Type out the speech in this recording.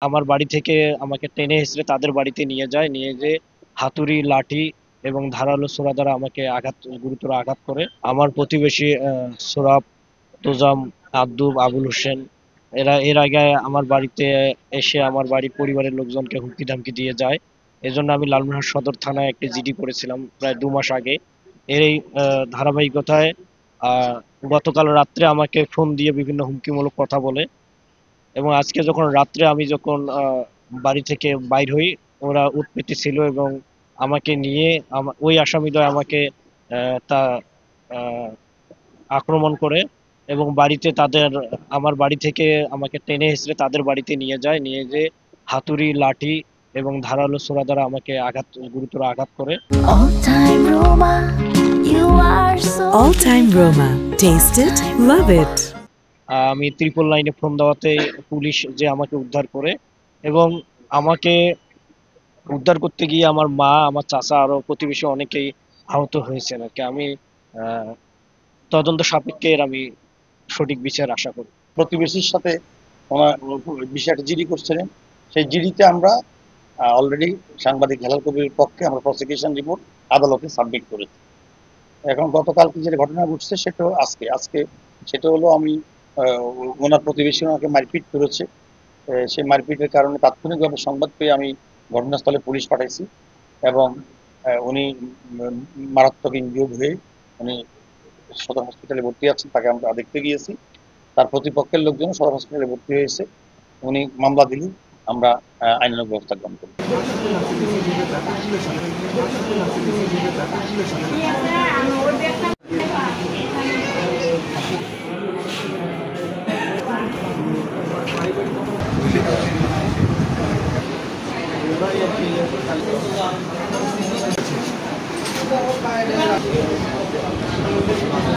আমার বাড়ি থেকে আমাকে টেনে হিঁচড়ে তাদের বাড়িতে নিয়ে যায়, নিয়ে যেয়ে হাতুড়ি, লাঠি এবং ধারালো ছোরা দ্বারা আমাকে গুরুতর আঘাত করে। আমার প্রতিবেশী সোরাব, তোজাম, আব্দুব, আবুল হোসেন এরা এর আগে আমার বাড়িতে এসে আমার বাড়ির পরিবারের লোকজনকে হুমকি ধামকি দিয়ে যায়। এজন্য আমি লালমনিরহাট সদর থানায় একটি জিডি করেছিলাম প্রায় 2 মাস আগে। এর এই ধারাবাহিকতায় আহ, গতকাল রাত্রে আমাকে ফোন দিয়ে বিভিন্ন হুমকিমূলক কথা বলে, এবং আজকে যখন রাত্রে আমি যখন বাড়ি থেকে বাইর হই, ওরা উৎপীড়িত ছিল এবং আমাকে নিয়ে ওই আসামিদ্বয় আমাকে তা আহ, আক্রমণ করে এবং আমার বাড়ি থেকে আমাকে টেনে হিঁচড়ে তাদের বাড়িতে নিয়ে যায়, নিয়ে যেয়ে হাতুড়ি, লাঠি এবং ধারালো ছোরা দ্বারা আমাকে গুরুতর আঘাত করে। All time Roma, you are so All time Roma. Taste it, love it. আমি ত্রিপল লাইনে ফোন দেওয়াতে পুলিশ যে আমাকে উদ্ধার করে, এবং আমাকে উদ্ধার করতে গিয়ে আমার মা, আমার চাচা, আরো প্রতিবেশী অনেকেই আহত হয়েছেন আর কি। আমি আহ, তদন্ত সাপেক্ষে এর আমি সঠিক বিচার আশা করি। প্রতিবেশীর সাথে ওনার বিষয়টা জিডি করছিলেন। সেই জিডিতে আমরা অলরেডি সাংবাদিক হেলাল কবির পক্ষে আমরা প্রসিকিউশন রিপোর্ট আদালতে সাবমিট করেছি। এখন গতকালকে যে ঘটনা ঘটছে সেটাও আজকে সেটা হলো আমি ওনার প্রতিবেশী ওনাকে মারপিট করেছে। সেই মারপিটের কারণে তাৎক্ষণিকভাবে সংবাদ পেয়ে আমি ঘটনাস্থলে পুলিশ পাঠাইছি, এবং উনি মারাত্মক ইনজিওর্ড হয়ে উনি সদর হসপিটালে ভর্তি আছেন, তাকে আমরা দেখতে গিয়েছি। তার প্রতিপক্ষের লোকজন সদর হসপিটালে ভর্তি হয়েছে। উনি মামলা দিলে আমরা আইনানুগ ব্যবস্থা গ্রহণ করি।